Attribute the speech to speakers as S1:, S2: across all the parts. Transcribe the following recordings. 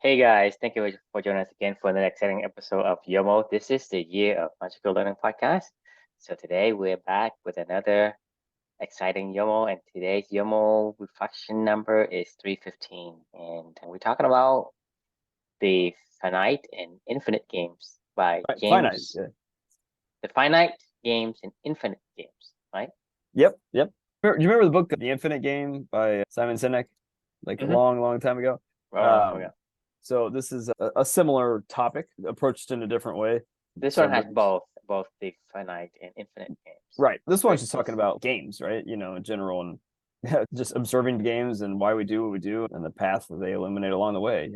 S1: Hey guys, thank you for joining us again for another exciting episode of YOMO. This is the Year of Magical Learning podcast. So today we're back with another exciting YOMO, and today's YOMO reflection number is 315. And we're talking about the finite and infinite games by
S2: Right, finite.
S1: James.
S2: Yeah.
S1: The finite games and infinite games, right?
S2: Yep. Do you remember the book The Infinite Game by Simon Sinek, like a
S1: Mm-hmm.
S2: long time ago?
S1: Oh, yeah.
S2: So this is a similar topic approached in a different way.
S1: This one
S2: So
S1: has both the finite and infinite games.
S2: right, this one's
S1: Great.
S2: just talking about games, right? In general, and just observing games and why we do what we do and the path that they illuminate along the way.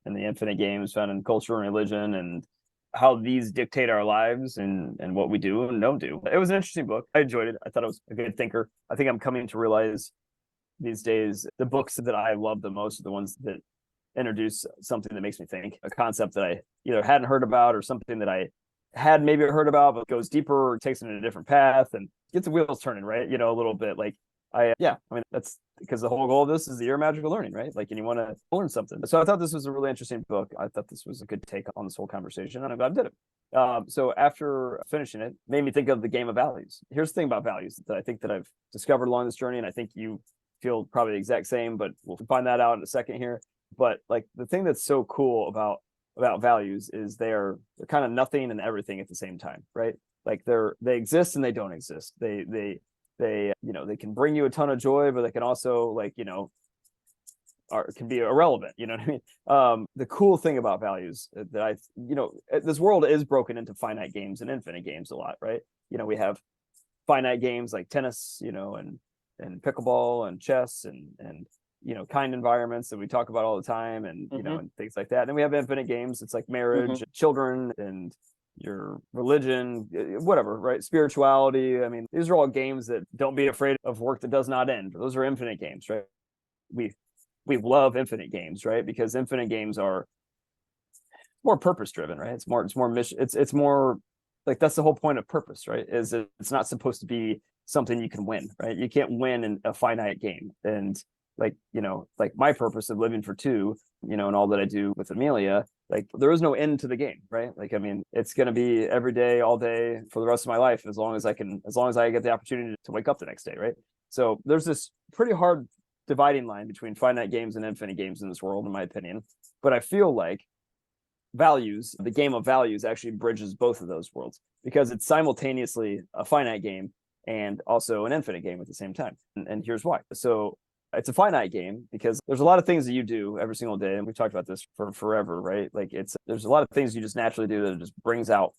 S2: And the infinite games found in culture and religion and how these dictate our lives and what we do and don't do. It was an interesting book. I enjoyed it. I thought it was a good thinker. I think I'm coming to realize these days the books that I love the most are the ones that introduce something that makes me think, a concept that I either hadn't heard about or something that I had maybe heard about, but goes deeper or takes it in a different path and gets the wheels turning, right? A little bit. Like I mean, that's because the whole goal of this is the year of magical learning, right? Like, and you want to learn something. So I thought this was a really interesting book. I thought this was a good take on this whole conversation, and I'm glad I did it. So after finishing it, made me think of the game of values. Here's the thing about values that I think that I've discovered along this journey, and I think you feel probably the exact same, but we'll find that out in a second here. But like the thing that's so cool about values is they're kind of nothing and everything at the same time, right? Like they exist and they don't exist. They they can bring you a ton of joy, but they can also can be irrelevant. You know what I mean? The cool thing about values that this world is broken into finite games and infinite games a lot, right? We have finite games like tennis, and pickleball and chess and kind environments that we talk about all the time and and things like that. And then we have infinite games. It's like marriage, children, and your religion, whatever, right? Spirituality. I mean, these are all games that don't be afraid of work that does not end. Those are infinite games, right? We love infinite games, right? Because infinite games are more purpose driven, right? It's more mission. It's more like that's the whole point of purpose, right? Is it's not supposed to be something you can win, right? You can't win in a finite game. And like my purpose of living for two, and all that I do with Amelia, like there is no end to the game, right? Like, I mean, it's going to be every day, all day for the rest of my life, as long as I get the opportunity to wake up the next day, right? So there's this pretty hard dividing line between finite games and infinite games in this world, in my opinion. But I feel like the game of values actually bridges both of those worlds because it's simultaneously a finite game and also an infinite game at the same time. And here's why. So it's a finite game because there's a lot of things that you do every single day, and we've talked about this for forever, right? Like there's a lot of things you just naturally do that just brings out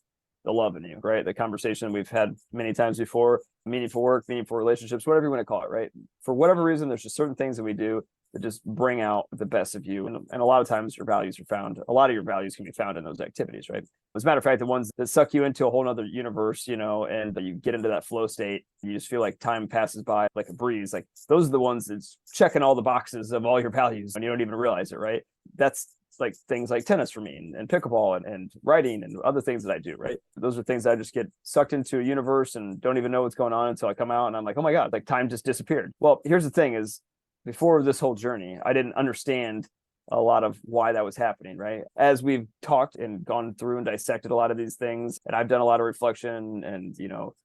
S2: the love in you, right? The conversation we've had many times before, meaningful work, meaningful relationships, whatever you want to call it, right? For whatever reason, there's just certain things that we do that just bring out the best of you. And a lot of times your values are found, a lot of your values can be found in those activities, right? As a matter of fact, the ones that suck you into a whole nother universe, and you get into that flow state, you just feel like time passes by like a breeze. Like those are the ones that's checking all the boxes of all your values and you don't even realize it, right? That's like things like tennis for me and pickleball and writing and other things that I do, right? Those are things I just get sucked into a universe and don't even know what's going on until I come out and I'm like, oh my God, like time just disappeared. Well, here's the thing is before this whole journey, I didn't understand a lot of why that was happening, right? As we've talked and gone through and dissected a lot of these things, and I've done a lot of reflection and,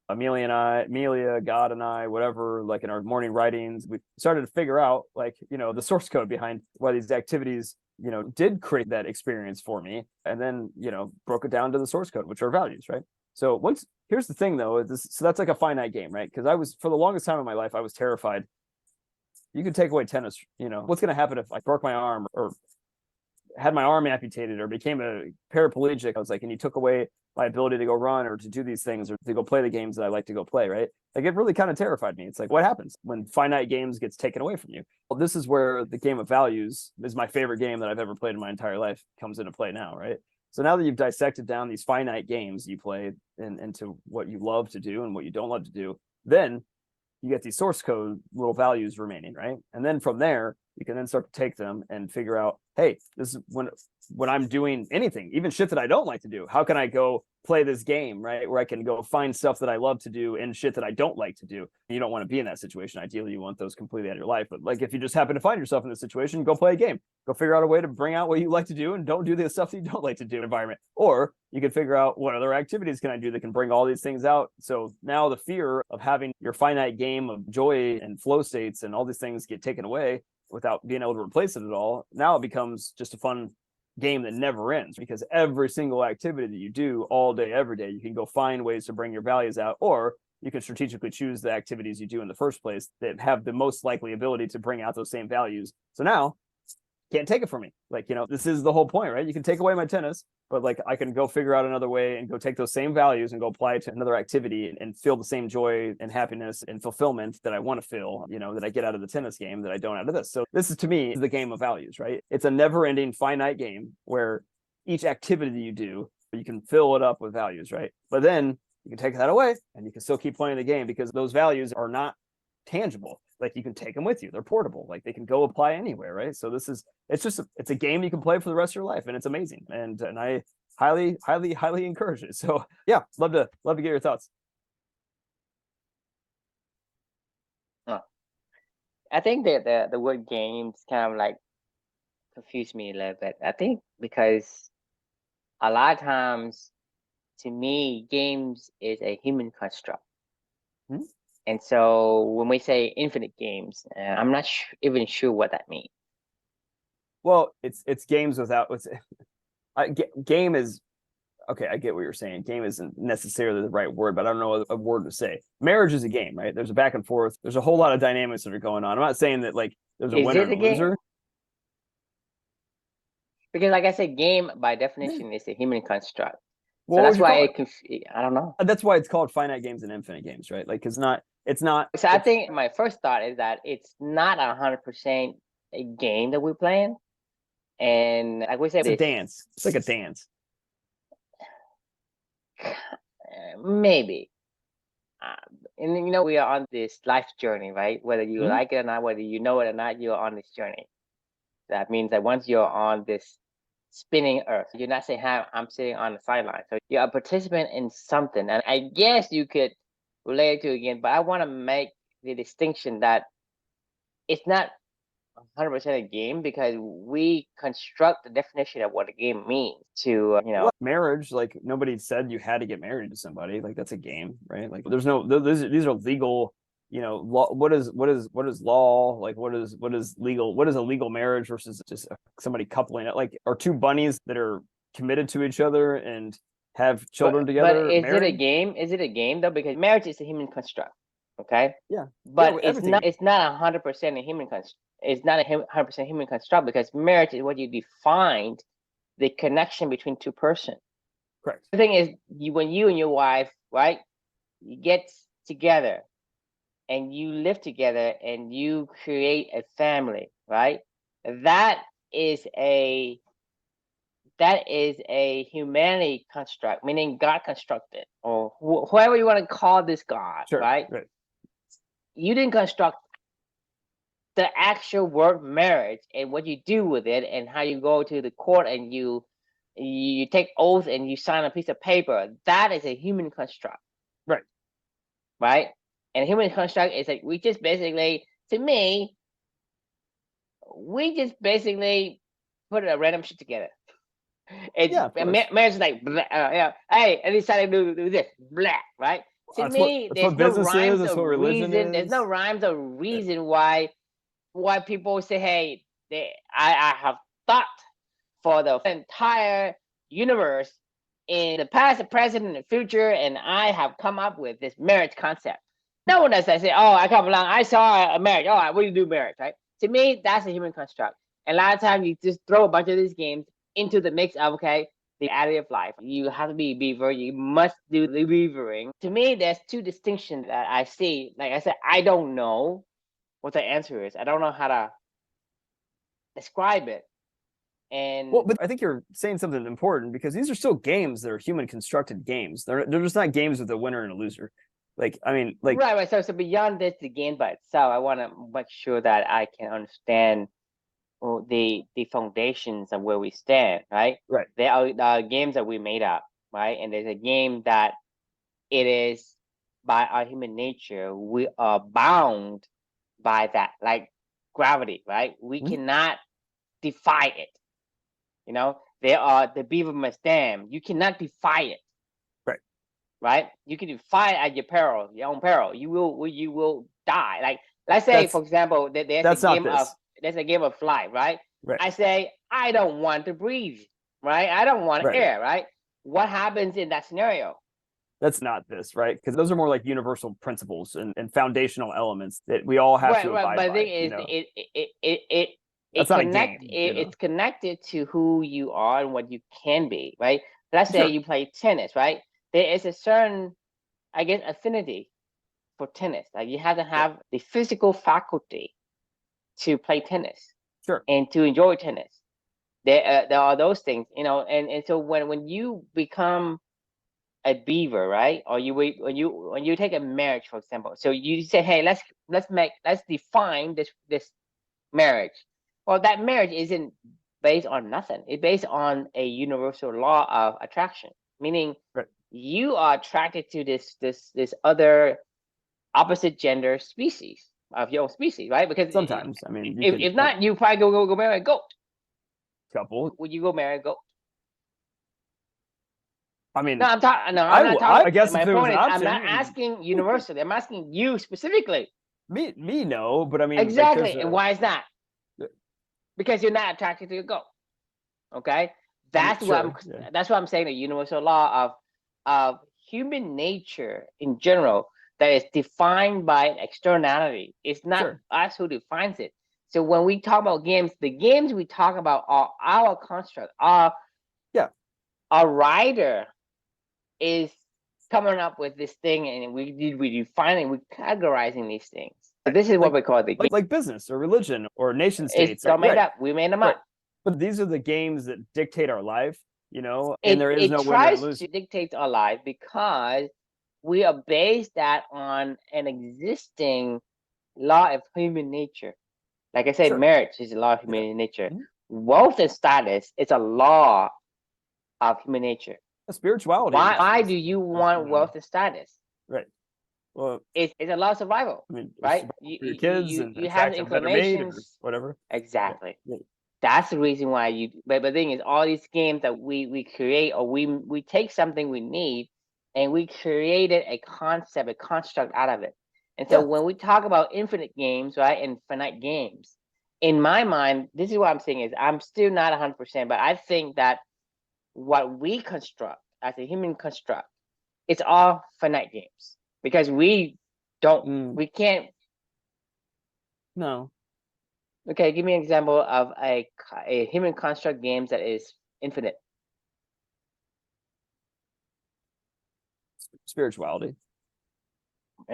S2: Amelia, God and I, whatever, like in our morning writings, we started to figure out like, the source code behind why these activities, did create that experience for me. And then, broke it down to the source code, which are values, right? So here's the thing though, so that's like a finite game, right? Because for the longest time in my life, I was terrified. You could take away tennis, what's going to happen if I broke my arm or had my arm amputated or became a paraplegic? I was like, and you took away my ability to go run or to do these things or to go play the games that I like to go play, right? Like it really kind of terrified me. It's like, what happens when finite games gets taken away from you? Well, this is where the game of values is my favorite game that I've ever played in my entire life comes into play now, right? So now that you've dissected down these finite games you play into what you love to do and what you don't love to do, then you get these source code little values remaining, right? And then from there, you can then start to take them and figure out, hey, this is when I'm doing anything, even shit that I don't like to do, how can I go play this game, right? Where I can go find stuff that I love to do and shit that I don't like to do. You don't want to be in that situation. Ideally, you want those completely out of your life. But like, if you just happen to find yourself in this situation, go play a game. Go figure out a way to bring out what you like to do and don't do the stuff that you don't like to do in environment. Or you can figure out what other activities can I do that can bring all these things out. So now the fear of having your finite game of joy and flow states and all these things get taken away without being able to replace it at all. Now it becomes just a fun game that never ends, because every single activity that you do all day, every day, you can go find ways to bring your values out, or you can strategically choose the activities you do in the first place that have the most likely ability to bring out those same values. So now can't take it from me. Like, this is the whole point, right? You can take away my tennis, but like I can go figure out another way and go take those same values and go apply it to another activity and feel the same joy and happiness and fulfillment that I want to feel, that I get out of the tennis game that I don't out of this. So this is, to me, the game of values, right? It's a never-ending finite game where each activity that you do, you can fill it up with values, right? But then you can take that away and you can still keep playing the game because those values are not tangible. Like, you can take them with you, they're portable, like they can go apply anywhere, right? So it's a game you can play for the rest of your life, and it's amazing, and I highly encourage it. So yeah, love to get your thoughts.
S1: I think that the word games kind of like confused me a little bit. I think because a lot of times, to me, games is a human construct. And so when we say infinite games, I'm not even sure what that means.
S2: Well, it's games without game is okay. I get what you're saying. Game isn't necessarily the right word, but I don't know a word to say. Marriage is a game, right? There's a back and forth. There's a whole lot of dynamics that are going on. I'm not saying that like there's a winner and a loser.
S1: Because like I said, game by definition is a human construct.
S2: Well,
S1: so that's why I don't know.
S2: That's why it's called finite games and infinite games, right? Like, it's not.
S1: So I think my first thought is that it's not 100% a game that we're playing, and like we said,
S2: it's a dance. It's like a dance.
S1: Maybe. And we are on this life journey, right? Whether you like it or not, whether you know it or not, you're on this journey. That means that once you're on this spinning earth, you're not saying, I'm sitting on the sideline. So you're a participant in something. And I guess you could relate it to again, but I want to make the distinction that it's not 100% a game, because we construct the definition of what a game means to,
S2: marriage. Like, nobody said you had to get married to somebody. Like, that's a game, right? Like, there's no, these are legal, law. What is law? Like, what is legal? What is a legal marriage versus just somebody coupling it? Like, are two bunnies that are committed to each other and have children together.
S1: But is it a game? Is it a game though? Because marriage is a human construct. Okay.
S2: Yeah.
S1: But it's not. It's not 100% a human construct. It's not a 100% human construct, because marriage is what you defined the connection between two persons.
S2: Correct.
S1: The thing is, when you and your wife, right, you get together and you live together and you create a family, right? That is a humanity construct, meaning God constructed, or whoever you want to call this God,
S2: sure,
S1: right?
S2: Right.
S1: You didn't construct the actual word marriage and what you do with it, and how you go to the court and you take oath and you sign a piece of paper. That is a human construct. Right. And human construct is like, we just basically, to me, put a random shit together. Marriage is like, hey, I decided to do this, blah, right? To me, there's no rhymes or reason. There's no rhymes or reason why people say, hey, I have thought for the entire universe in the past, the present, and the future, and I have come up with this marriage concept. No one does that. Say, oh, I come along, I saw a marriage. Oh, what do you do marriage, right? To me, that's a human construct. And a lot of times you just throw a bunch of these games into the mix of, okay, the reality of life. You have to be a beaver. You must do the beavering. To me, there's two distinctions that I see. Like I said, I don't know what the answer is. I don't know how to describe it. And
S2: well, but I think you're saying something important, because these are still games that are human constructed games. They're just not games with a winner and a loser. Like, I mean, like,
S1: right. So beyond this, the game by itself, I want to make sure that I can understand the foundations of where we stand, right?
S2: Right.
S1: There are games that we made up, right? And there's a game that it is by our human nature, we are bound by that, like gravity, right? We cannot defy it. You know, there are the beaver must dam. You cannot defy it.
S2: Right.
S1: Right. You can defy it at your own peril. You will die. Like, let's say, for example, there's a game of flight, right?
S2: Right.
S1: I say, I don't want to breathe, right? I don't want air, right? What happens in that scenario?
S2: That's not this, right? Because those are more like universal principles and foundational elements that we all have to abide by.
S1: But the thing is, it's connected to who you are and what you can be, right? Let's say you play tennis, right? There is a certain, I guess, affinity for tennis. Like, you have to have the physical faculty to play tennis, and to enjoy tennis. There are those things, you know, and so when you become a beaver, right? Or when you take a marriage, for example. So you say, hey, let's define this marriage. Well, that marriage isn't based on nothing. It's based on a universal law of attraction, meaning you are attracted to this other opposite gender species of your own species, right? Because
S2: sometimes, I mean,
S1: if not, you probably go marry a goat.
S2: Couple.
S1: Would you go marry a goat?
S2: I mean,
S1: no, I'm talking. No, I'm not talking.
S2: I guess
S1: my point is,
S2: option,
S1: I'm not asking universally. I'm asking you specifically.
S2: Me, no, but I mean,
S1: exactly. Like, and why is that? Because you're not attracted to a goat. Okay, that's what that's what I'm saying. The universal law of human nature in general that is defined by an externality. It's not us who defines it. So when we talk about games, the games we talk about are our construct. Our writer is coming up with this thing, and we defining, we're categorizing these things. So this is what we call the game.
S2: Like business or religion or nation states.
S1: It's all made up. We made them up.
S2: But these are the games that dictate our life, you know, and there is no winner and loser.
S1: It tries to dictate our life because we are based that on an existing law of human nature. Like I said, marriage is a law of human nature. Wealth and status is a law of human nature.
S2: Spirituality.
S1: Why do you want wealth and status?
S2: Right. Well,
S1: it's a law of survival.
S2: I mean,
S1: right?
S2: Your kids
S1: you have inclinations,
S2: whatever.
S1: Exactly. That's the reason why you. But the thing is, all these games that we create, or we take something we need, and we created a concept, a construct out of it. And so when we talk about infinite games, right, and finite games, in my mind, this is what I'm saying is I'm still not 100%, but I think that what we construct as a human construct, it's all finite games because we can't.
S2: No.
S1: Okay, give me an example of a human construct games that is infinite.
S2: Spirituality.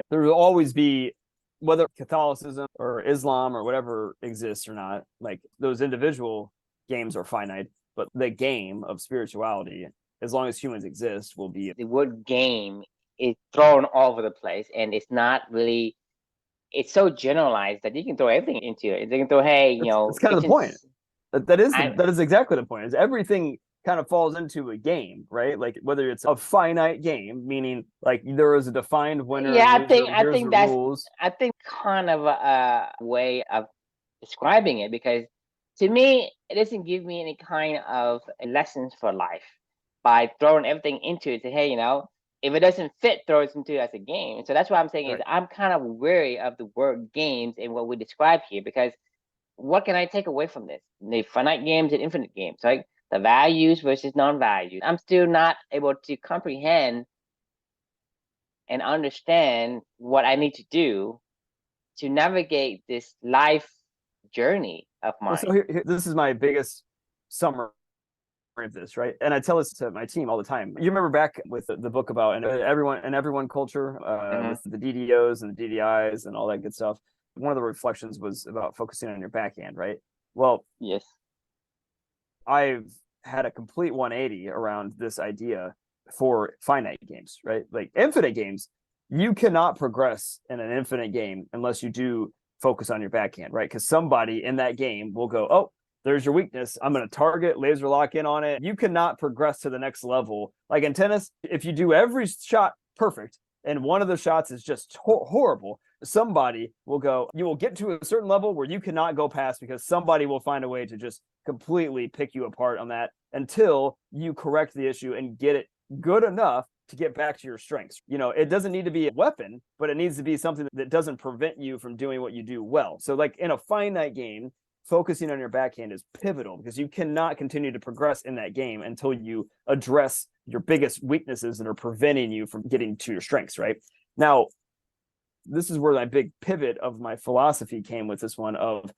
S2: There will always be, whether Catholicism or Islam or whatever exists or not, like those individual games are finite, but the game of spirituality, as long as humans exist, will be.
S1: The word game is thrown all over the place, and it's not really, it's so generalized that you can throw everything into it. You can throw, hey, you know.
S2: That's kind of the point. That is exactly the point. Is everything kind of falls into a game, right? Like whether it's a finite game, meaning like there is a defined winner.
S1: Yeah, I think that's rules. I think kind of a way of describing it, because to me it doesn't give me any kind of lessons for life by throwing everything into it. Say, hey, you know, if it doesn't fit, throw it into it as a game. So that's what I'm saying is I'm kind of wary of the word games and what we describe here, because what can I take away from this? The finite games and infinite games, right? The values versus non-values. I'm still not able to comprehend and understand what I need to do to navigate this life journey of mine.
S2: Well, so here, this is my biggest summary of this, right? And I tell this to my team all the time. You remember back with the book about everyone culture, with the DDOs and the DDIs and all that good stuff. One of the reflections was about focusing on your backhand, right? Well,
S1: yes.
S2: I've had a complete 180 around this idea for finite games, right? Like infinite games, you cannot progress in an infinite game unless you do focus on your backhand, right? Because somebody in that game will go, oh, there's your weakness. I'm going to target, laser lock in on it. You cannot progress to the next level. Like in tennis, if you do every shot perfect and one of the shots is just horrible, somebody will go, you will get to a certain level where you cannot go past because somebody will find a way to just completely pick you apart on that until you correct the issue and get it good enough to get back to your strengths. It doesn't need to be a weapon, but it needs to be something that doesn't prevent you from doing what you do well. So like in a finite game, focusing on your backhand is pivotal because you cannot continue to progress in that game until you address your biggest weaknesses that are preventing you from getting to your strengths, right? Now, this is where my big pivot of my philosophy came with this one of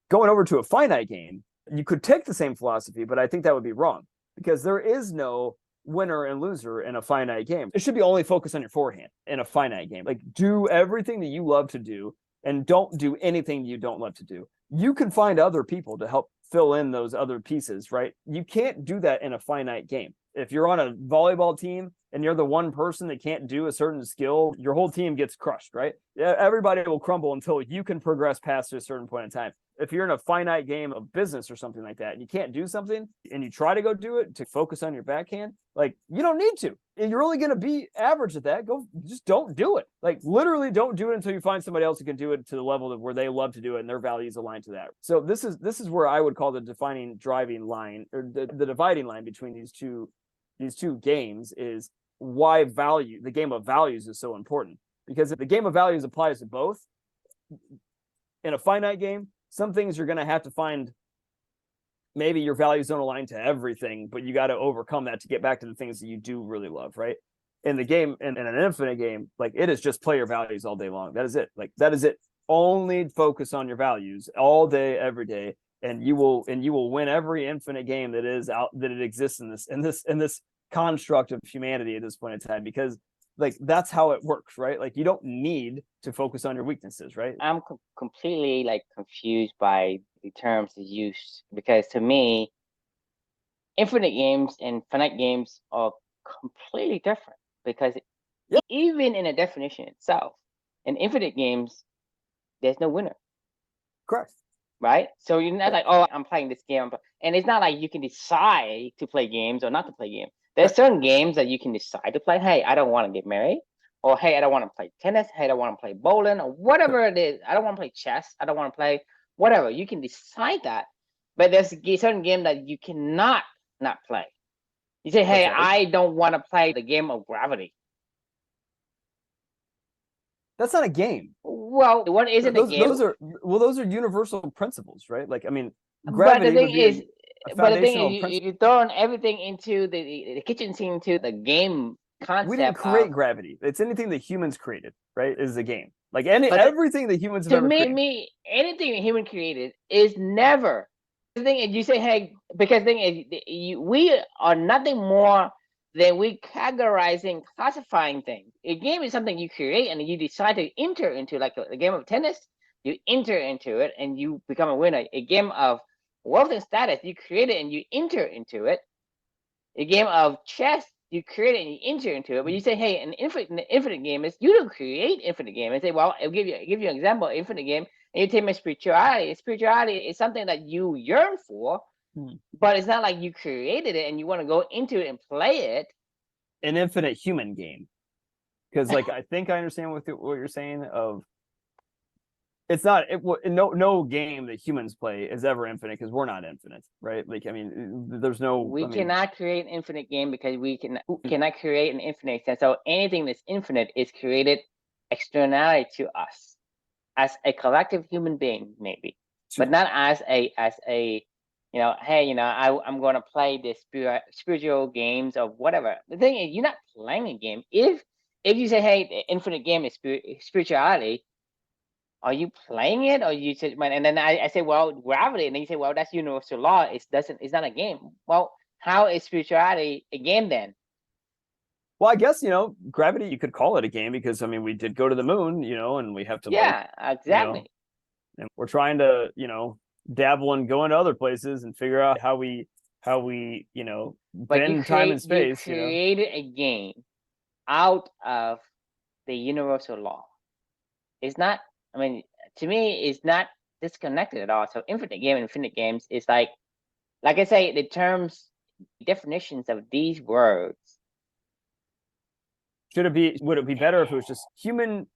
S2: going over to a finite game. You could take the same philosophy, but I think that would be wrong because there is no winner and loser in a finite game. It should be only focused on your forehand in a finite game. Like do everything that you love to do and don't do anything you don't love to do. You can find other people to help fill in those other pieces, right? You can't do that in a finite game. If you're on a volleyball team and you're the one person that can't do a certain skill, your whole team gets crushed, right? Everybody will crumble until you can progress past a certain point in time. If you're in a finite game of business or something like that, and you can't do something and you try to go do it to focus on your backhand, like you don't need to. And you're only going to be average at that. Just don't do it. Like literally don't do it until you find somebody else who can do it to the level of where they love to do it and their values align to that. So this is where I would call the driving line or the dividing line between these two games is why the game of values is so important. Because if the game of values applies to both, in a finite game, some things you're going to have to find maybe your values don't align to everything, but you got to overcome that to get back to the things that you do really love, right? In the game, in an infinite game, like it is just play your values all day long. That is it. Like that is it. Only focus on your values all day, every day, and you will win every infinite game that it exists in this construct of humanity at this point in time, because like that's how it works, right? Like you don't need to focus on your weaknesses, right?
S1: I'm completely like confused by the terms used because to me, infinite games and finite games are completely different because even in a definition itself, in infinite games, there's no winner.
S2: Correct.
S1: Right? So you're not like, oh, I'm playing this game. And it's not like you can decide to play games or not to play games. There's certain games that you can decide to play. Hey, I don't want to get married. Or, hey, I don't want to play tennis. Hey, I don't want to play bowling or whatever it is. I don't want to play chess. I don't want to play whatever. You can decide that. But there's a certain game that you cannot not play. You say, hey, I don't want to play the game of gravity.
S2: That's not a game.
S1: Well, what isn't a game?
S2: Those are universal principles, right? Like, I mean,
S1: gravity would be but the thing is, you're throwing everything into the kitchen sink into the game concept.
S2: We didn't create gravity. It's anything that humans created, right? Is a game. Like everything that humans have ever created.
S1: To me, anything that human created is never. The thing is, you say, hey, because the thing is, we are nothing more than we categorizing, classifying things. A game is something you create and you decide to enter into, like a game of tennis. You enter into it and you become a winner. A game of wealth and status, you create it and you enter into it. A game of chess, you create it and you enter into it. But you say, hey, an infinite game is you don't create infinite game. And say, well, I'll give you an example, infinite game, and you take my spirituality. Spirituality is something that you yearn for, but it's not like you created it and you want to go into it and play it.
S2: An infinite human game, because like I think I understand what you're saying. Of it's not no game that humans play is ever infinite because we're not infinite, right? Like I mean, there's no.
S1: We cannot create an infinite game because we cannot create an infinite sense. So anything that's infinite is created externally to us as a collective human being, maybe, but not as a hey, I'm going to play this spiritual games or whatever. The thing is, you're not playing a game. If you say, hey, the infinite game is spirituality. Are you playing it, or you say, and then I say, well, gravity, and then you say, well, that's universal law. It's not a game. Well, how is spirituality a game then?
S2: Well, I guess gravity. You could call it a game because I mean, we did go to the moon, and we have to.
S1: Yeah, exactly.
S2: And we're trying to, dabble and go into other places and figure out how we bend time and space.
S1: You created a game out of the universal law. It's not. I mean, to me, it's not disconnected at all. So infinite game and infinite games is like I say, the terms, definitions of these words.
S2: Would it be better if it was just human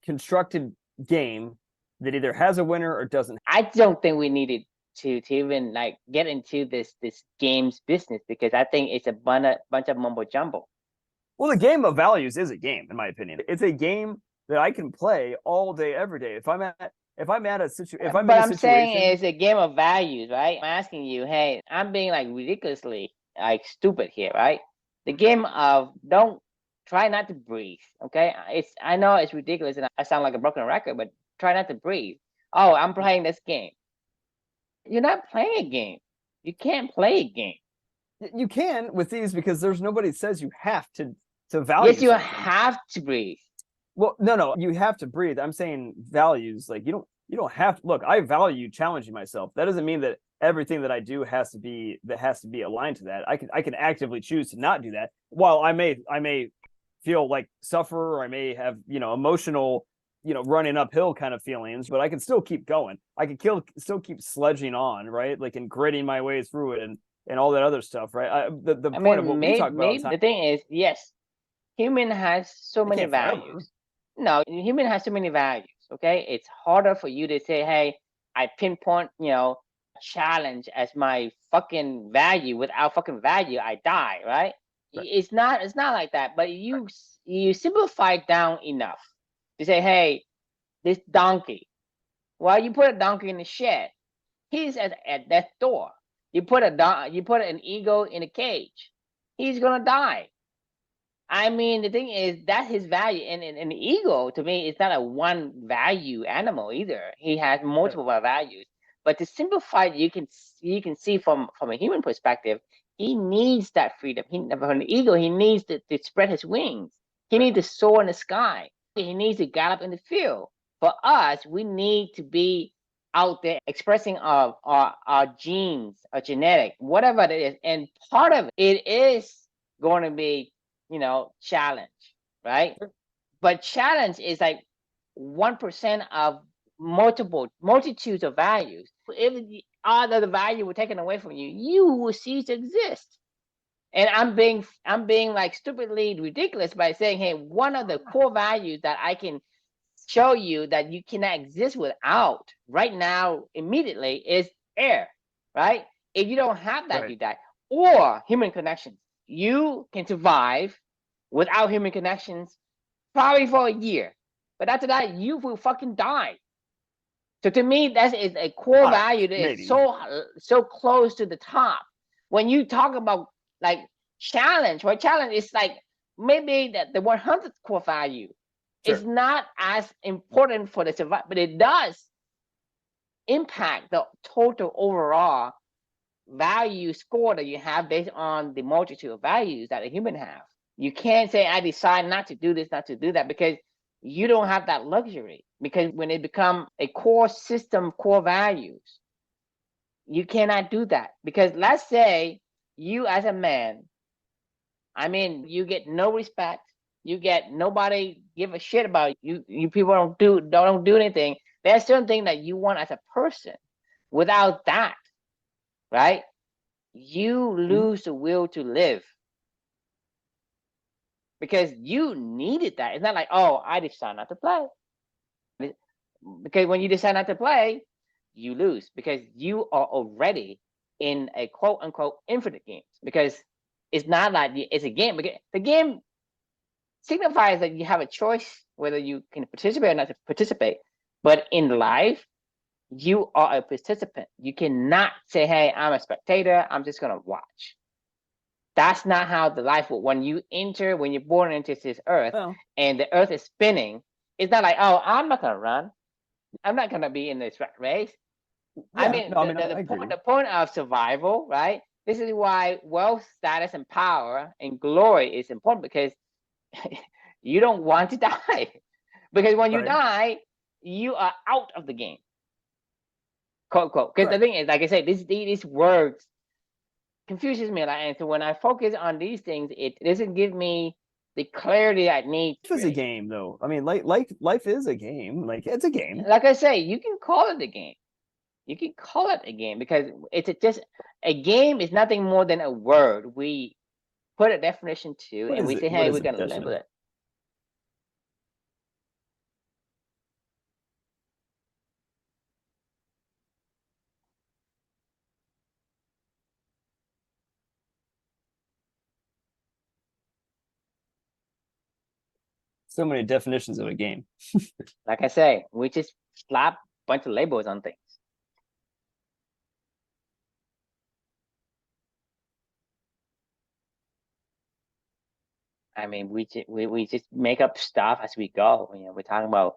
S2: constructed game that either has a winner or doesn't?
S1: I don't think we needed to even like get into this games business, because I think it's a bunch of mumbo jumbo.
S2: Well, the game of values is a game, in my opinion. It's a game that I can play all day, every day. If I'm at a situation, if I'm
S1: but
S2: in a
S1: I'm
S2: situation,
S1: saying it's a game of values, right? I'm asking you, hey, I'm being like ridiculously like stupid here, right? The game of don't try not to breathe, okay? I know it's ridiculous and I sound like a broken record, but try not to breathe. Oh, I'm playing this game. You're not playing a game. You can't play a game.
S2: You can with these, because there's nobody that says you have to value.
S1: Yes, you
S2: something.
S1: have to breathe.
S2: Well, no, you have to breathe. I'm saying values, like you don't have to. Look, I value challenging myself. That doesn't mean that everything that I do has to be aligned to that. I can actively choose to not do that. While I may feel like suffer, or I may have emotional running uphill kind of feelings, but I can still keep going. I can still keep sledging on, right? Like, and gritting my way through it and all that other stuff, right? The point of what we talk about.
S1: The thing is, yes, human has so many values. No, human has so many values. Okay, it's harder for you to say, hey, I pinpoint challenge as my fucking value. Without fucking value, I die, right? It's not like that. But you simplify it down enough to say, hey, this donkey, well, you put a donkey in the shed, he's at death's door. You put an eagle in a cage, he's gonna die. I mean, the thing is, that's his value. And the eagle, to me, is not a one value animal either. He has multiple values. But to simplify it, you can see from a human perspective, he needs that freedom. From the eagle, he needs to spread his wings. He needs to soar in the sky. He needs to gallop in the field. For us, we need to be out there expressing our genes, our genetic, whatever it is. And part of it is going to be challenge, right? But challenge is like 1% of multitudes of values. If all of the value were taken away from you, you will cease to exist. And I'm being like stupidly ridiculous by saying, hey, one of the core values that I can show you that you cannot exist without right now immediately is air, right? If you don't have that, you die. Or human connections. You can survive without human connections probably for a year, but after that you will fucking die. So to me, that is a core value that is so close to the top. When you talk about like challenge, right? Challenge is like maybe the 100th core value. It's not as important for the survival, but it does impact the total overall value score that you have based on the multitude of values that a human have. You can't say, I decide not to do this, not to do that, because you don't have that luxury. Because when it become a core system, core values, you cannot do that. Because let's say you as a man, I mean, you get no respect. You get nobody give a shit about you. You people don't do anything. There's certain things that you want as a person. Without that, right? You lose the will to live. Because you needed that. It's not like, oh, I decide not to play. Because when you decide not to play, you lose. Because you are already in a quote unquote infinite game. Because it's not like it's a game. Because the game signifies that you have a choice whether you can participate or not to participate. But in life, you are a participant. You cannot say, hey, I'm a spectator, I'm just gonna watch. That's not how the life will. When you're born into this earth, and the earth is spinning, it's not like, oh, I'm not gonna run. I'm not gonna be in this race. I mean, the point of survival, right? This is why wealth, status, and power and glory is important, because you don't want to die. Because when you die, you are out of the game. Quote, quote. Because the thing is, like I said, these words confuses me a lot. And so when I focus on these things, it doesn't give me the clarity I need.
S2: Life is a game, though. I mean, life is a game. Like, it's a game.
S1: Like I say, you can call it a game. You can call it a game because it's just a game is nothing more than a word. We put a definition to, and we say, hey, we're gonna label it.
S2: So many definitions of a game.
S1: Like I say, we just slap a bunch of labels on things. I mean, we just make up stuff as we go. You know, we're talking about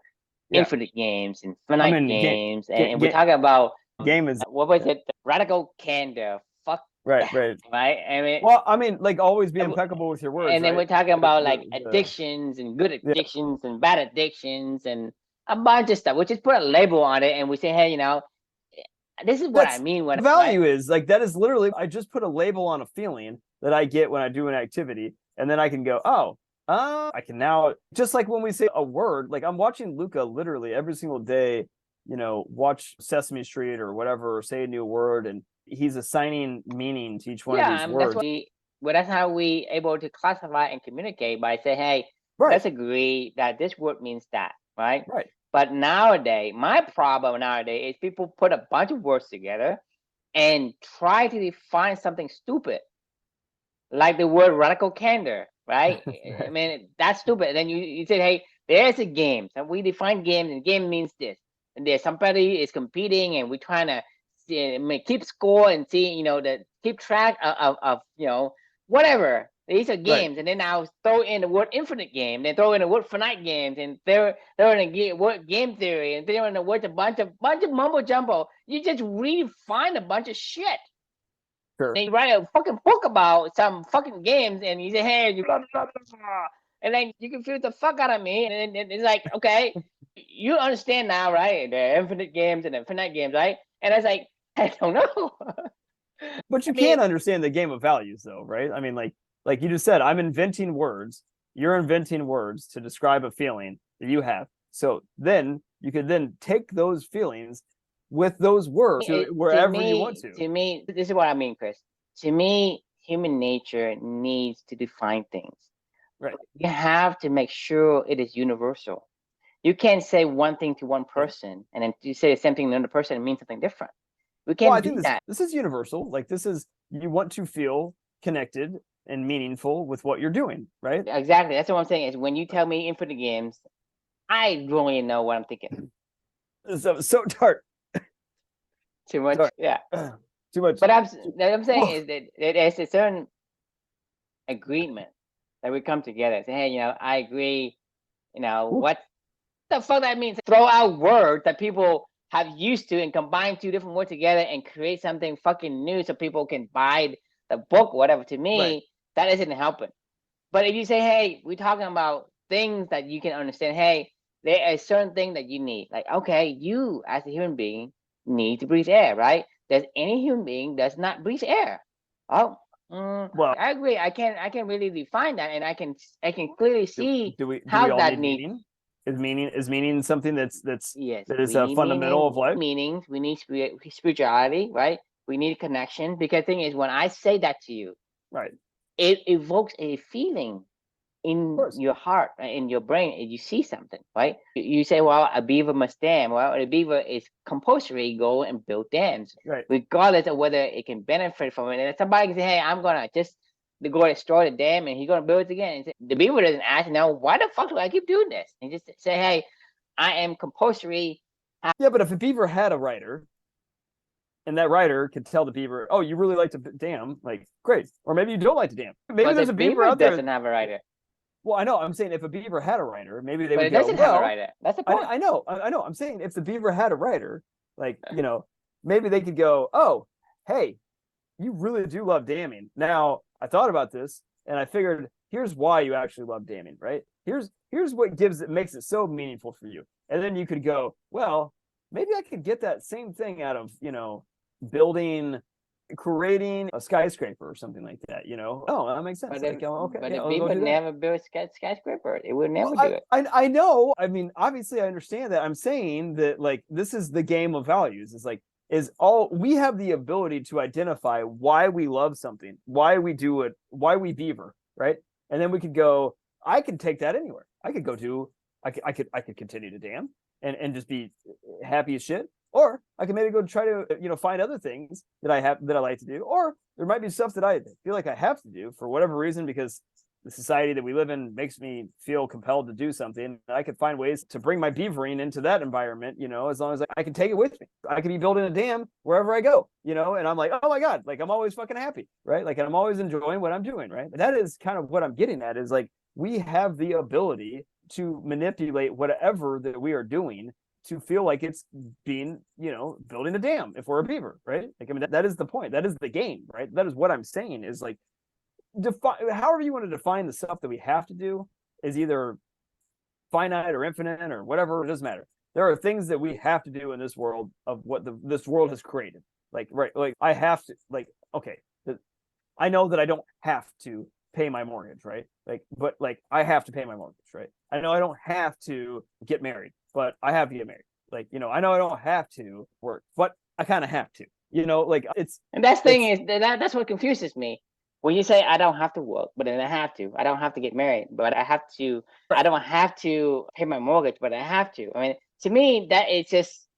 S1: infinite games and finite games, and we're talking about
S2: game is
S1: what was it? Radical candor. Fuck.
S2: Right.
S1: Right. I mean,
S2: well, I mean, like, always be impeccable with your words.
S1: And then
S2: right?
S1: we're talking about like addictions and good addictions and bad addictions and a bunch of stuff. We just put a label on it and we say, hey, you know, this is what I mean when
S2: value is like, that is literally, I just put a label on a feeling that I get when I do an activity, and then I can go, oh, I can now, just like when we say a word, like I'm watching Luca literally every single day, you know, watch Sesame Street or whatever, or say a new word, and he's assigning meaning to each one of these words.
S1: That's how we able to classify and communicate by saying, hey, let's agree that this word means that, right?
S2: Right.
S1: But nowadays, my problem nowadays is people put a bunch of words together and try to define something stupid, like the word radical candor, right? I mean, that's stupid. And then you say, hey, there's a game. So we define games, and game means this. And there's somebody is competing, and we're trying to keep score and see, you know, keep track of you know, whatever. These are games, and then I'll throw in the word infinite game, then throw in the word finite games, and throw in the word game theory, and throw in the word a bunch of mumbo jumbo. You just redefine a bunch of shit.
S2: Sure.
S1: They write a fucking book about some fucking games, and you say, hey, you blah, blah, blah, and then you confuse the fuck out of me, and it's like, okay, you understand now, right? The infinite games and the finite games, right? And I was like, I don't know.
S2: But you can't understand the game of values, though, right? I mean, like you just said, I'm inventing words. You're inventing words to describe a feeling that you have. So then you could then take those feelings with those words to wherever you want to.
S1: To me, this is what I mean, Chris. To me, human nature needs to define things.
S2: Right.
S1: You have to make sure it is universal. You can't say one thing to one person and then you say the same thing to another person and mean something different. We can't do that.
S2: This is universal. Like, this is, you want to feel connected and meaningful with what you're doing, right?
S1: Exactly. That's what I'm saying. Is when you tell me infinite games, I don't really know what I'm thinking.
S2: So tart.
S1: Too much.
S2: Tart.
S1: Yeah.
S2: Too much.
S1: But I'm saying is that there's a certain agreement that we come together and say, hey, you know, I agree. You know, what the fuck that means? Throw out words that people have used to and combine two different words together and create something fucking new so people can buy the book or whatever. To me, that isn't helping. But if you say, hey, we're talking about things that you can understand, hey, there is certain thing that you need. Like, okay, you as a human being need to breathe air, right? There's any human being does not breathe air. Oh, well, I agree. I can really define that, and I can clearly see how that needs.
S2: Is meaning something that's
S1: yes,
S2: that is a fundamental of life?
S1: Meanings. We need spirituality, right? We need connection, because the thing is, when I say that to you,
S2: right,
S1: it evokes a feeling in your heart, in your brain, and you see something, right? You say, well, a beaver must dam. Well, a beaver is compulsory, go and build dams,
S2: right,
S1: regardless of whether it can benefit from it. And somebody can say, hey, I'm gonna just go destroy the dam, and he's gonna build it again. And the beaver doesn't ask, now, why the fuck do I keep doing this? And just say, hey, I am compulsory.
S2: Yeah, but if a beaver had a writer, and that writer could tell the beaver, oh, you really like to dam, like, great. Or maybe you don't like to dam. Maybe there's a beaver out there
S1: doesn't have a writer.
S2: Well, I know. I'm saying if a beaver had a writer, maybe they would
S1: go, doesn't have a writer. That's the point.
S2: I know. I'm saying if the beaver had a writer, like, you know, maybe they could go, oh, hey, you really do love damming. Now, I thought about this, and I figured, here's why you actually love damming, right? Here's what makes it so meaningful for you. And then you could go, well, maybe I could get that same thing out of, you know, building creating a skyscraper or something like that, Oh, that makes sense.
S1: But
S2: Like, okay,
S1: but
S2: yeah,
S1: the
S2: I'll go
S1: beaver
S2: do that.
S1: never built skyscraper. It would never
S2: Well,
S1: do it.
S2: I know. I mean, obviously, I understand that. I'm saying that, like, this is the game of values. It's like, we have the ability to identify why we love something, why we do it, why we beaver, right? And then we could go, I could take that anywhere. I could go to, I could continue to dam and just be happy as shit. Or I could maybe go try to, find other things that I like to do. Or there might be stuff that I feel like I have to do for whatever reason, because the society that we live in makes me feel compelled to do something. I could find ways to bring my beavering into that environment, as long as I can take it with me. I could be building a dam wherever I go, and I'm like, oh my God, like I'm always fucking happy, right? Like I'm always enjoying what I'm doing, right? That is kind of what I'm getting at, is like, we have the ability to manipulate whatever that we are doing to feel like it's being, building a dam if we're a beaver, right? Like, I mean, that is the point. That is the game, right? That is what I'm saying, is like, however you want to define the stuff that we have to do is either finite or infinite or whatever. It doesn't matter. There are things that we have to do in this world of what this world has created. Like, right, like I have to, like, okay, I know that I don't have to pay my mortgage, right? Like, but like I have to pay my mortgage, right? I know I don't have to get married, but I have to get married. Like, I know I don't have to work, but I kind of have to. Like,
S1: and that's thing is that's what confuses me. When you say I don't have to work, but then I have to. I don't have to get married, but I have to. Right. I don't have to pay my mortgage, but I have to. I mean, to me, that is just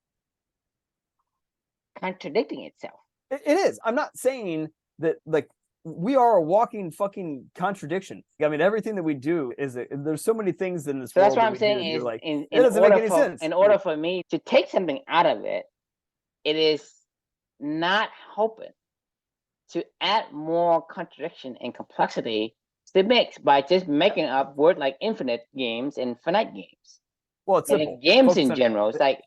S1: contradicting itself.
S2: It is. I'm not saying that, like, we are a walking fucking contradiction. I mean, everything that we do there's so many things in this
S1: world.
S2: That's
S1: what I'm saying is,
S2: like,
S1: it
S2: doesn't make any sense.
S1: In order for me to take something out of it, it is not helping to add more contradiction and complexity to the mix by just making up words like infinite games and finite games.
S2: Well, it's simple.
S1: Games in general, it's like,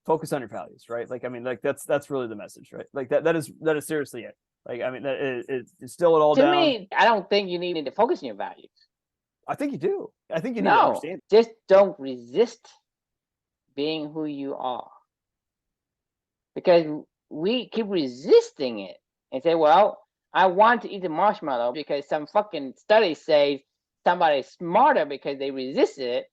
S2: focus on your values, right? Like, I mean, like that's really the message, right? Like that is seriously it. Like, I mean, it's distill it all down. To me,
S1: I don't think you need to focus on your values.
S2: I think you do. I think you need to understand.
S1: Just don't resist being who you are, because we keep resisting it and say, well, I want to eat the marshmallow because some fucking studies say somebody's smarter because they resisted it.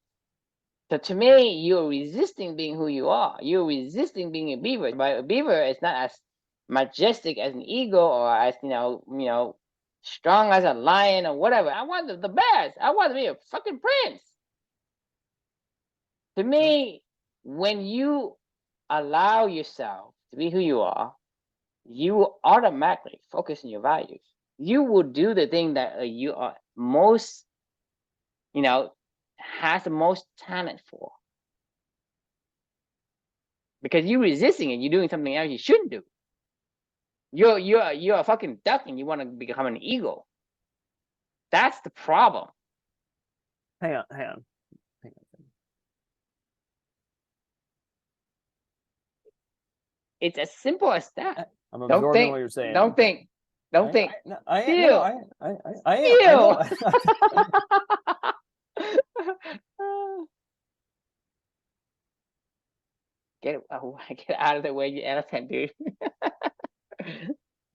S1: So to me, you're resisting being who you are. You're resisting being a beaver. But a beaver is not as majestic as an eagle, or as strong as a lion or whatever. I want the best. I want to be a fucking prince. To me, when you allow yourself to be who you are, you automatically focus on your values. You will do the thing that you are most, has the most talent for. Because you're resisting it, you're doing something else you shouldn't do. You're a fucking duck and you want to become an eagle. That's the problem.
S2: Hang on.
S1: It's as simple as that.
S2: I'm absorbing what you're saying.
S1: Don't think.
S2: I
S1: feel. Get out of the way, you elephant, dude.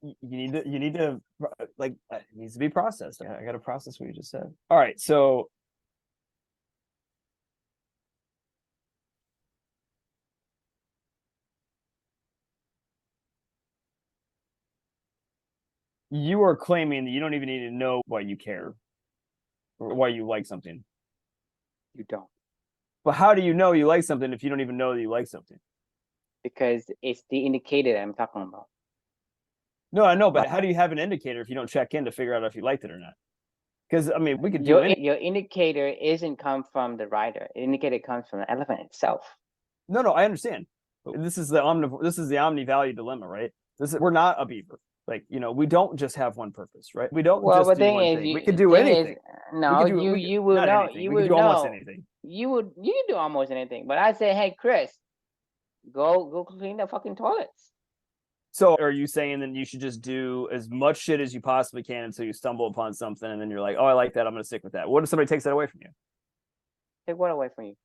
S2: You need to like, it needs to be processed. I got to process what you just said. All right, so you are claiming that you don't even need to know why you care or why you like something.
S1: You don't.
S2: But how do you know you like something if you don't even know that you like something?
S1: Because it's the indicator that I'm talking about.
S2: No, I know, but how do you have an indicator if you don't check in to figure out if you liked it or not? Because, I mean, we could do
S1: your indicator isn't come from the rider. The indicator comes from the elephant itself.
S2: No, I understand. But this is the omni value dilemma, right? We're not a beaver. Like, we don't just have one purpose, right? We don't just do one thing. We could do anything.
S1: You would know. You would do
S2: almost anything.
S1: You can do almost anything. But I say, hey, Chris, go clean the fucking toilets.
S2: So are you saying that you should just do as much shit as you possibly can until you stumble upon something and then you're like, oh, I like that, I'm going to stick with that? What if somebody takes that away from you?
S1: Take what away from you?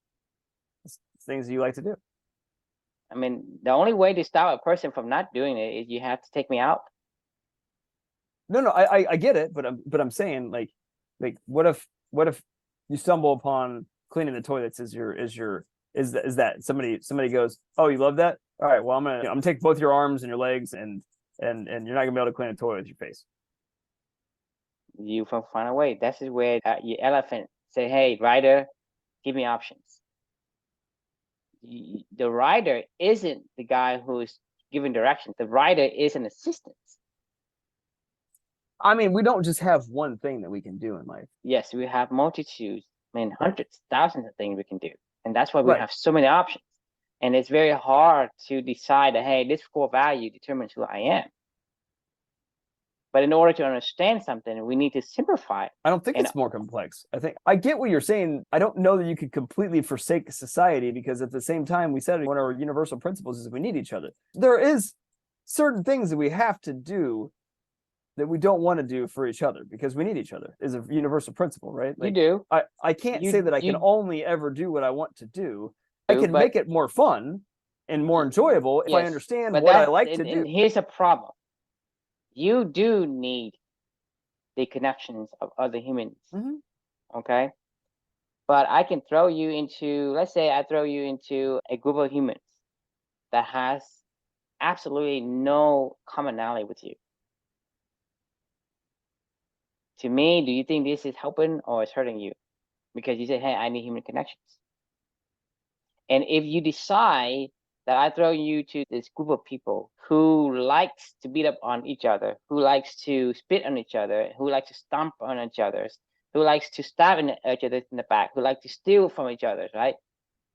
S2: It's things that you like to do.
S1: I mean, the only way to stop a person from not doing it is you have to take me out.
S2: No, I get it, but I'm saying like what if you stumble upon cleaning the toilets is that somebody goes, oh, you love that? All right, well, I'm gonna take both your arms and your legs and you're not gonna be able to clean a toilet with your face.
S1: You will find a way. This is where your elephant say, hey, rider, give me options. The rider isn't the guy who's giving directions. The rider is an assistant.
S2: I mean, we don't just have one thing that we can do in life.
S1: Yes, we have multitudes, hundreds, thousands of things we can do. And that's why we have so many options. And it's very hard to decide that, hey, this core value determines who I am. But in order to understand something, we need to simplify it.
S2: I don't think it's more complex. I get what you're saying. I don't know that you could completely forsake society, because at the same time, we said one of our universal principles is we need each other. There is certain things that we have to do that we don't want to do for each other because we need each other is a universal principle, right?
S1: Like, you do.
S2: I can't say that I can only ever do what I want to do. I can make it more fun and more enjoyable if I understand what I like to do.
S1: And here's a problem. You do need the connections of other humans. Okay? But I can throw you into, let's say I throw you into a group of humans that has absolutely no commonality with you. To me, do you think this is helping or is hurting you? Because you say, hey, I need human connections. And if you decide that I throw you to this group of people who likes to beat up on each other, who likes to spit on each other, who likes to stomp on each other, who likes to stab each other in the back, who like to steal from each other, right?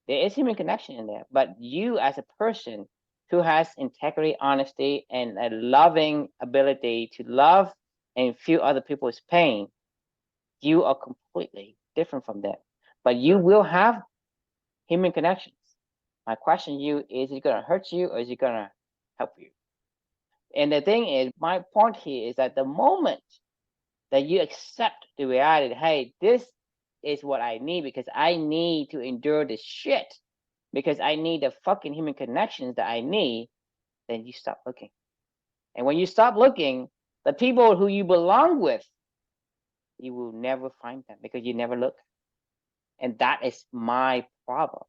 S1: There is human connection in there. But you as a person who has integrity, honesty, and a loving ability to love and feel other people's pain, you are completely different from them. But you will have human connections. My question to you is it going to hurt you or is it going to help you? And the thing is, my point here is that the moment that you accept the reality, hey, this is what I need because I need to endure this shit, because I need the fucking human connections that I need, then you stop looking. And when you stop looking, the people who you belong with, you will never find them because you never look. And that is my problem.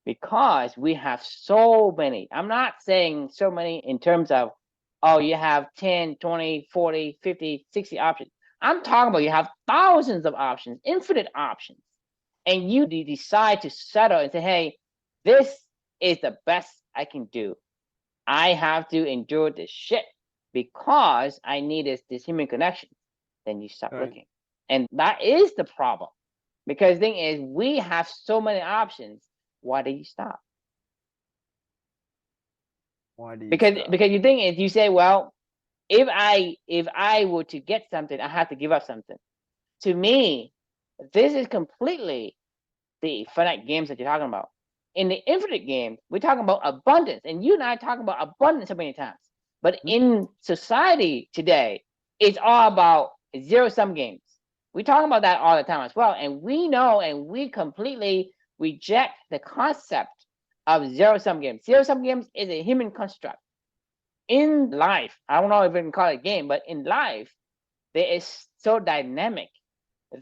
S1: Because we have so many. I'm not saying so many in terms of, oh, you have 10, 20, 40, 50, 60 options. I'm talking about you have thousands of options, infinite options. And you decide to settle and say, hey, this is the best I can do. I have to endure this shit because I need this human connection. Then you stop looking. And that is the problem. Because the thing is, we have so many options. Why do you stop? Because the thing is, you say, well, if I were to get something, I have to give up something. To me, this is completely the finite games that you're talking about. In the infinite game, we're talking about abundance, and you and I talk about abundance so many times. But in society today, it's all about zero-sum games. We talk about that all the time as well, and we know, and we completely reject the concept of zero-sum games. Zero-sum games is a human construct. In life, I don't know if we can call it a game, but in life, there is so dynamic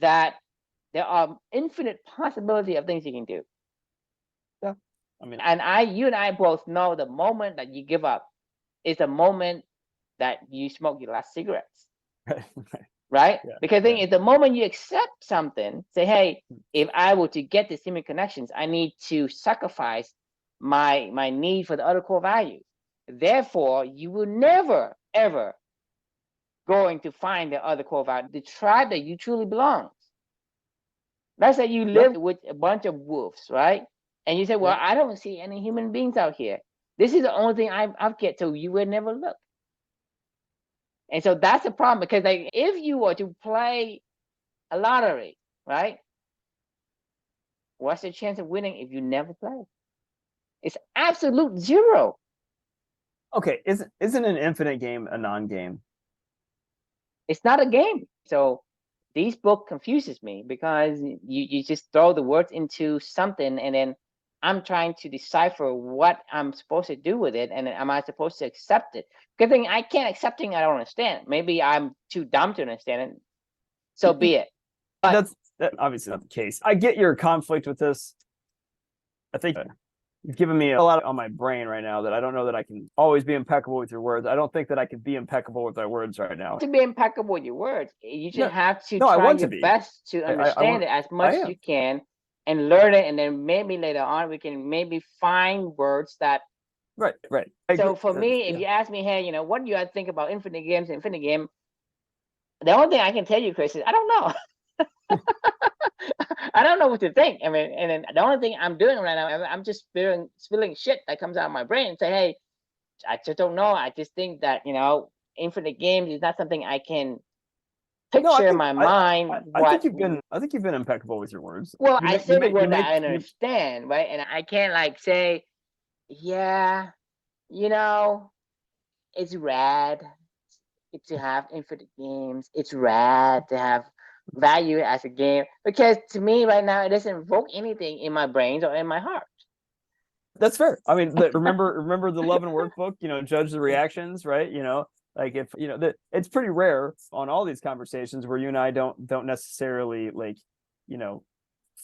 S1: that there are infinite possibility of things you can do.
S2: Yeah, I mean,
S1: and you and I both know the moment that you give up is the moment that you smoke your last cigarettes. Right? Yeah, because the thing is, the moment you accept something, say, hey, if I were to get these human connections, I need to sacrifice my need for the other core values. Therefore, you will never, ever going to find the other core value, the tribe that you truly belong. Let's say you live with a bunch of wolves, right? And you say, well, I don't see any human beings out here. This is the only thing I've get, so you will never look. And so that's the problem, because like, if you were to play a lottery, right? What's the chance of winning if you never play? It's absolute zero.
S2: Okay, isn't an infinite game a non-game?
S1: It's not a game. So this book confuses me because you just throw the words into something and then I'm trying to decipher what I'm supposed to do with it, and am I supposed to accept it? Good thing I can't accept things I don't understand. Maybe I'm too dumb to understand it. So be it. But
S2: that's obviously not the case. I get your conflict with this. I think you've given me a lot on my brain right now that I don't know that I can always be impeccable with your words. I don't think that I can be impeccable with my words right now.
S1: To be impeccable with your words, you just have to
S2: I
S1: try
S2: want
S1: your
S2: to be.
S1: best to understand it as much as you can and learn it, and then maybe later on we can maybe find words that.
S2: Right.
S1: So for me, if you ask me, hey, what do you think about infinite games, the only thing I can tell you, Chris, is I don't know. I don't know what to think. I mean, and then the only thing I'm doing right now, I'm just spilling shit that comes out of my brain and say, hey, I just don't know. I just think that, infinite games is not something I can picture in my mind.
S2: I think you've been impeccable with your words.
S1: Well, I say the word that I understand, right? And I can't say, yeah, it's rad to have infinite games. It's rad to have value as a game, because to me right now it doesn't evoke anything in my brains or in my heart.
S2: That's fair. I mean, remember the Love and Workbook, judge the reactions, right? Like if it's pretty rare on all these conversations where you and I don't necessarily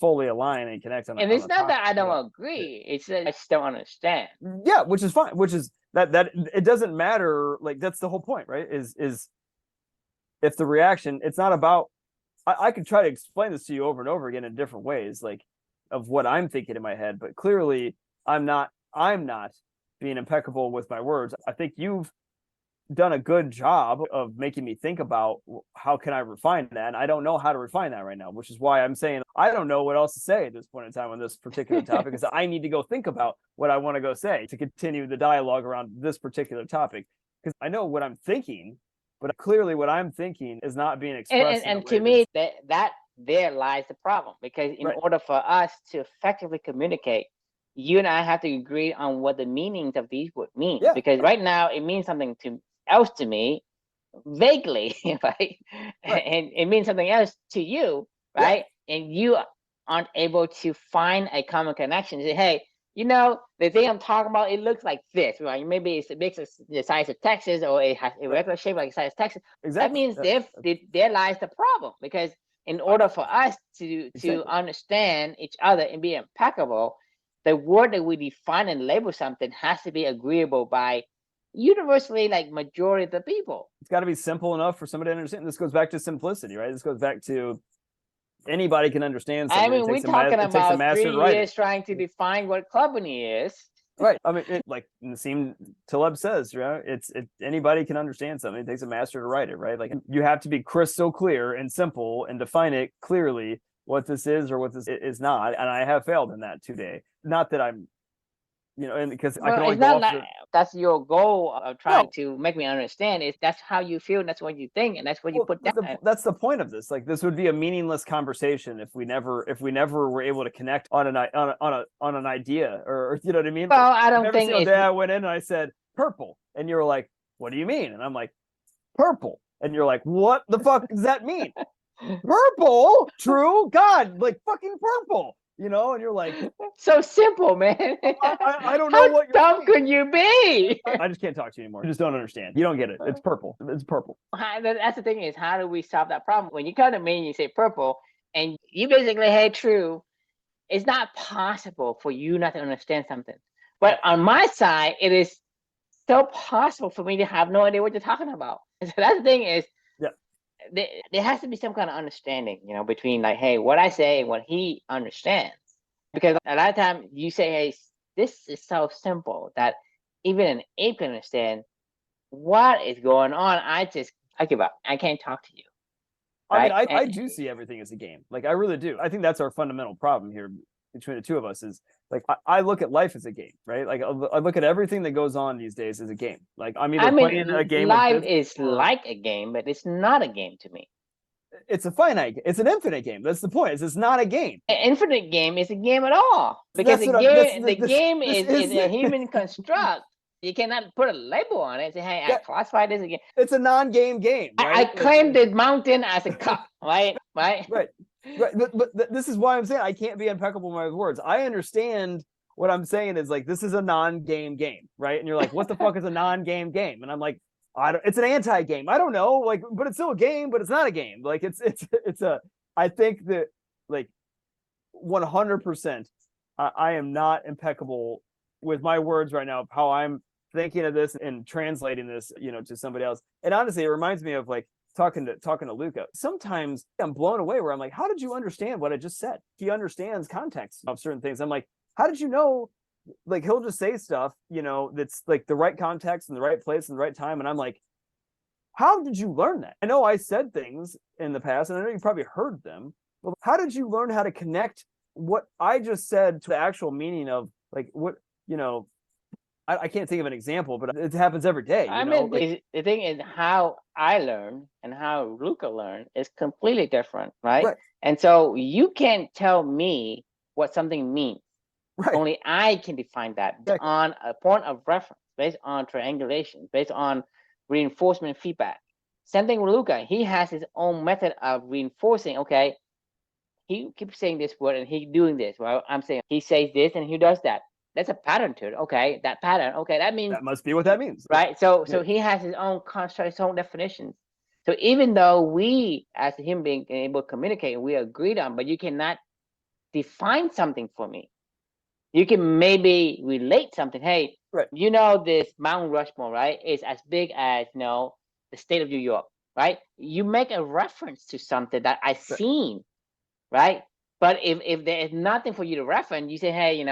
S2: fully align and connect on.
S1: And it's not that I don't agree; it's that I just don't understand.
S2: Yeah, which is fine. Which is that it doesn't matter. Like that's the whole point, right? Is if the reaction, it's not about. I could try to explain this to you over and over again in different ways, like of what I'm thinking in my head, but clearly I'm not being impeccable with my words. I think you've done a good job of making me think about how can I refine that. And I don't know how to refine that right now, which is why I'm saying I don't know what else to say at this point in time on this particular topic, because I need to go think about what I want to go say to continue the dialogue around this particular topic. Because I know what I'm thinking, but clearly what I'm thinking is not being expressed.
S1: And to me, that there lies the problem, because in order for us to effectively communicate, you and I have to agree on what the meanings of these would mean. Yeah. Because right now it means something else to me, vaguely, right? And it means something else to you, right? Yeah. And you aren't able to find a common connection. Say, hey, the thing I'm talking about, it looks like this, right? Maybe it makes the size of Texas, or it has a regular shape like the size of Texas. Exactly. That means there lies the problem, because in order for us to understand each other and be impeccable, the word that we define and label something has to be agreeable by universally, like majority of the people.
S2: It's got to be simple enough for somebody to understand. This goes back to simplicity, right? This goes back to anybody can understand something.
S1: I mean, we're talking about 3 years trying to define what company is.
S2: Right. I mean, like Nassim Taleb says, anybody can understand something. It takes a master to write it, right? Like you have to be crystal clear and simple and define it clearly what this is or what this is not. And I have failed in that today. Not that I'm, and because I can only go off
S1: that's your goal of trying to make me understand. Is that's how you feel, and that's what you think, and that's what you put down.
S2: That's the point of this. Like this would be a meaningless conversation if we never were able to connect on an idea, or you know what I mean?
S1: Well, I don't think
S2: every single day I went in and I said purple, and you were like, "What do you mean?" And I'm like, "Purple," and you're like, "What the fuck does that mean?" Purple, true, God, like fucking purple. And you're like,
S1: so simple, man.
S2: I don't know what
S1: you're dumb could you be?
S2: I just can't talk to you anymore. You just don't understand. You don't get it. It's purple. It's purple.
S1: That's the thing, is how do we solve that problem? When you come to me and you say purple, and you basically, hey, true, it's not possible for you not to understand something. But on my side, it is so possible for me to have no idea what you're talking about. And so that's the thing is, there has to be some kind of understanding, between like, hey, what I say and what he understands. Because a lot of times you say, hey, this is so simple that even an ape can understand what is going on. I give up. I can't talk to you.
S2: Right? I mean, I do see everything as a game. Like, I really do. I think that's our fundamental problem here between the two of us is, like, I look at life as a game, right? Like, I look at everything that goes on these days as a game. Like, I'm either playing a game.
S1: Life is like a game, but it's not a game to me.
S2: It's a finite. It's an infinite game. That's the point. It's not a game.
S1: An infinite game is a game at all, because the game is a human construct. You cannot put a label on it and say, hey, I classify this as a game.
S2: It's a non-game game.
S1: Right? I claim the mountain as a cup, right?
S2: Right. But this is why I'm saying I can't be impeccable with my words. I understand what I'm saying is like, this is a non-game game, right? And you're like, what the fuck is a non-game game? And I'm like, it's an anti-game. I don't know, like, but it's still a game, but it's not a game. Like I think that like 100%, I am not impeccable with my words right now of how I'm thinking of this and translating this, to somebody else. And honestly, it reminds me of like talking to Luca. Sometimes I'm blown away where I'm like, how did you understand what I just said? He understands context of certain things. I'm like, how did you know? Like, he'll just say stuff, that's like the right context and the right place and the right time. And I'm like, how did you learn that? I know I said things in the past, and I know you probably heard them, but how did you learn how to connect what I just said to the actual meaning of like what, I can't think of an example, but it happens every day.
S1: The thing is how I learn and how Luca learned is completely different, right? And so you can't tell me what something means.
S2: Right.
S1: Only I can define that on a point of reference, based on triangulation, based on reinforcement feedback. Same thing with Luca. He has his own method of reinforcing. Okay, he keeps saying this word and he doing this. Well, I'm saying he says this and he does that. That's a pattern to it. Okay, that pattern. Okay, that means
S2: that must be what that means,
S1: right? So he has his own construct, his own definitions. So even though we, as a human being, able to communicate, we agreed on, but you cannot define something for me. You can maybe relate something. Hey, this Mount Rushmore, right, is as big as the state of New York, right? You make a reference to something that I've seen, right? But if there is nothing for you to reference, you say, hey,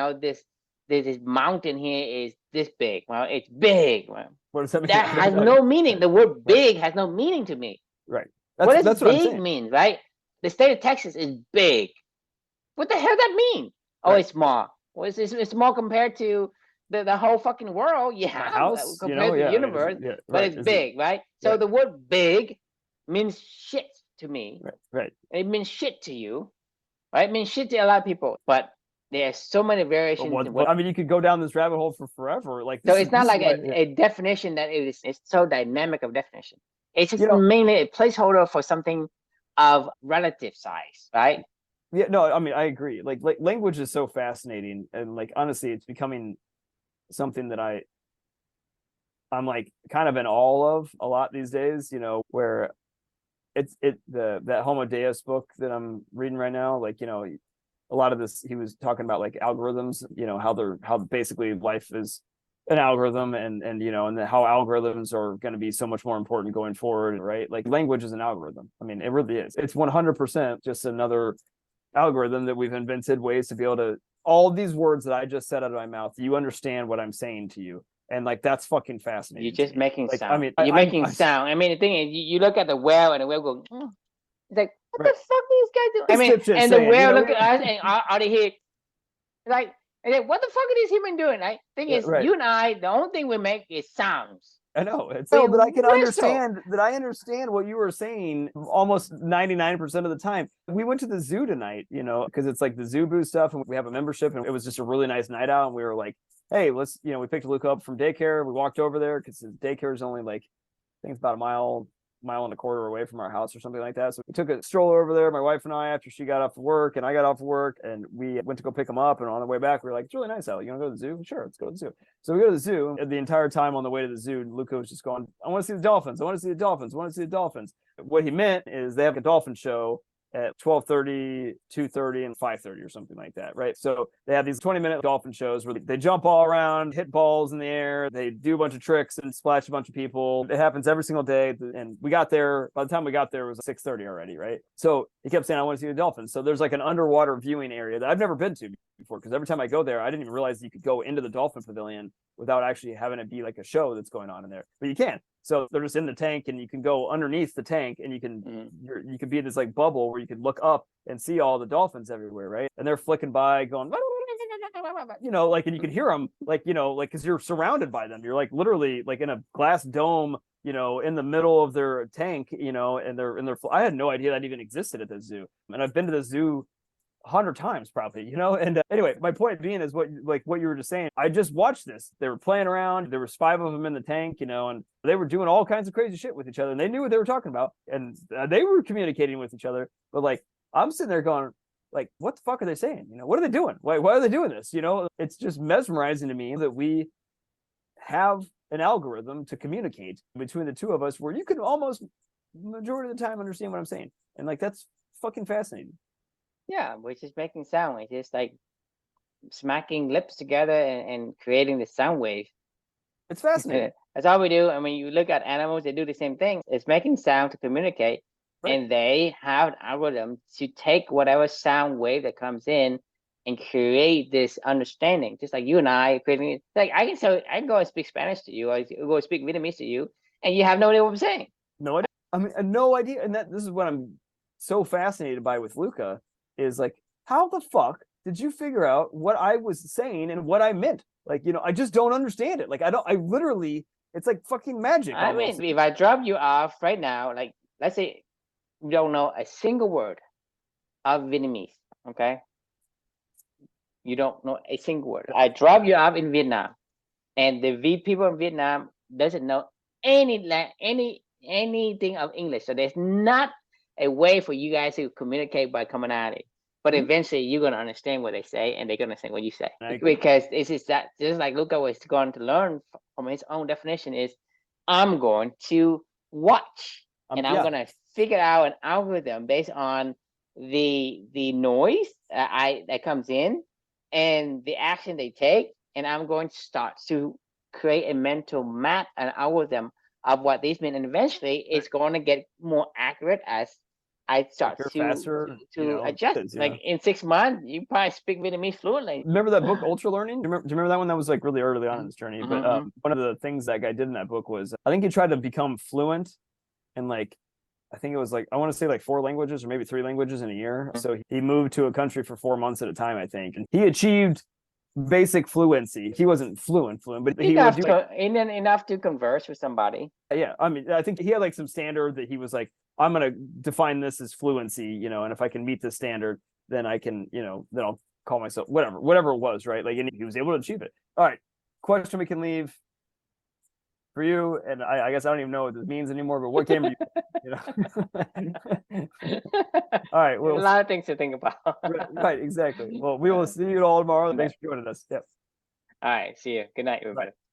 S1: this mountain here is this big. Well, it's big. Well,
S2: what does that mean?
S1: That has no meaning. The word big has no meaning to me.
S2: Right.
S1: What does big mean, right? The state of Texas is big. What the hell does that mean? Oh, it's small. Well, it's small compared to the whole fucking world. Yeah,
S2: my house,
S1: compared to the universe, but it's big, right? So the word big means shit to me.
S2: Right.
S1: It means shit to you, right? It means shit to a lot of people, but there's so many variations.
S2: I mean, you could go down this rabbit hole for forever. Like,
S1: so it's not like a definition that it's so dynamic of definition. It's just mainly a placeholder for something of relative size, right?
S2: Yeah, no, I mean, I agree. Like language is so fascinating, and like honestly, it's becoming something that I'm like kind of in awe of a lot these days. Where that Homo Deus book that I'm reading right now, like a lot of this, he was talking about like algorithms, how basically life is an algorithm, and how algorithms are going to be so much more important going forward, right? Like language is an algorithm. I mean, it really is. It's 100% just another algorithm that we've invented ways to be able to, all these words that I just said out of my mouth, you understand what I'm saying to you. And like, that's fucking fascinating.
S1: You're just making sound.
S2: I mean,
S1: you're making sound. I mean, the thing is, you look at the whale and the whale goes, it's like, what the fuck these guys do? I mean, and the whale look at us and out of here, like, what the fuck are these humans doing? Right? Thing is, you and I, the only thing we make is sounds.
S2: I know. But I can understand that. I understand what you were saying almost 99% of the time. We went to the zoo tonight, because it's like the zoo boo stuff, and we have a membership, and it was just a really nice night out. And we were like, hey, let's, we picked Luca up from daycare. We walked over there because the daycare is only like, I think it's about a mile and a quarter away from our house or something like that. So we took a stroller over there, my wife and I, after she got off work and I got off work, and we went to go pick him up. And on the way back, we were like, it's really nice out. You want to go to the zoo? Sure, let's go to the zoo. So we go to the zoo, and the entire time on the way to the zoo, Luca was just going, I want to see the dolphins. I want to see the dolphins. I want to see the dolphins. What he meant is they have a dolphin show at 12:30, 2:30, and 5:30 or something like that, right? So they have these 20-minute dolphin shows where they jump all around, hit balls in the air, they do a bunch of tricks and splash a bunch of people. It happens every single day. And we got there, by the time we got there, it was 6:30 already, right? So he kept saying, I want to see the dolphins. So there's like an underwater viewing area that I've never been to before, because every time I go there, I didn't even realize you could go into the dolphin pavilion without actually having it be like a show that's going on in there. But you can. So they're just in the tank, and you can go underneath the tank, and you can you can be in this like bubble where you can look up and see all the dolphins everywhere, right? And they're flicking by, going, like, and you can hear them, like, like, because you're surrounded by them. You're like literally like in a glass dome, in the middle of their tank, and they're in their. I had no idea that even existed at the zoo, and I've been to the zoo 100 times probably, and anyway, my point being is what you were just saying. I just watched this. They were playing around. There was 5 of them in the tank, and they were doing all kinds of crazy shit with each other, and they knew what they were talking about, and they were communicating with each other. But like, I'm sitting there going, like, what the fuck are they saying? You know, what are they doing? Why are they doing this? You know, it's just mesmerizing to me that we have an algorithm to communicate between the two of us where you can almost majority of the time understand what I'm saying. And like, that's fucking fascinating.
S1: Yeah, we're just making sound. It's just like smacking lips together and creating the sound wave.
S2: It's fascinating.
S1: That's all we do. I mean, you look at animals, they do the same thing. It's making sound to communicate. Right. And they have an algorithm to take whatever sound wave that comes in and create this understanding. Just like you and I creating it. Like I can go and speak Spanish to you, or go speak Vietnamese to you, and you have no idea what I'm saying.
S2: No idea. I mean, no idea. And this is what I'm so fascinated by with Luca is like, how the fuck did you figure out what I was saying and what I meant? Like, you know, I just don't understand it. Like, I literally, it's like fucking magic.
S1: I mean, if I drop you off right now, like, let's say you don't know a single word of Vietnamese, okay? You don't know a single word. I drop you off in Vietnam, and the people in Vietnam doesn't know anything of English. So there's not a way for you guys to communicate by commonality. But eventually you're gonna understand what they say, and they're gonna say what you say. Because it's just that, just like Luca was going to learn from his own definition, is I'm going to watch, and I'm gonna figure out an algorithm based on the noise that comes in and the action they take, and I'm going to start to create a mental map, an algorithm of what these mean, and eventually it's going to get more accurate as I start to adjust. Like in 6 months, you probably speak Vietnamese fluently.
S2: Remember that book, Ultra Learning? Do you remember that one? That was like really early on in this journey. But one of the things that guy did in that book was, I think he tried to become fluent in like, I think it was like, I want to say like 4 languages or maybe 3 languages in a year. So he moved to a country for 4 months at a time, I think. And he achieved basic fluency. He wasn't fluent, but he
S1: enough to converse with somebody.
S2: Yeah, I mean, I think he had like some standard that he was like, I'm gonna define this as fluency, you know, and if I can meet this standard, then I can, you know, then I'll call myself whatever it was, right? Like, and he was able to achieve it. All right, question we can leave for you, and I guess I don't even know what this means anymore, but what came to you? All right, well,
S1: a lot of things to think about.
S2: Right, exactly. Well, we will see you all tomorrow. Thanks for joining us. Yep.
S1: All right, see you. Good night, everybody. Bye.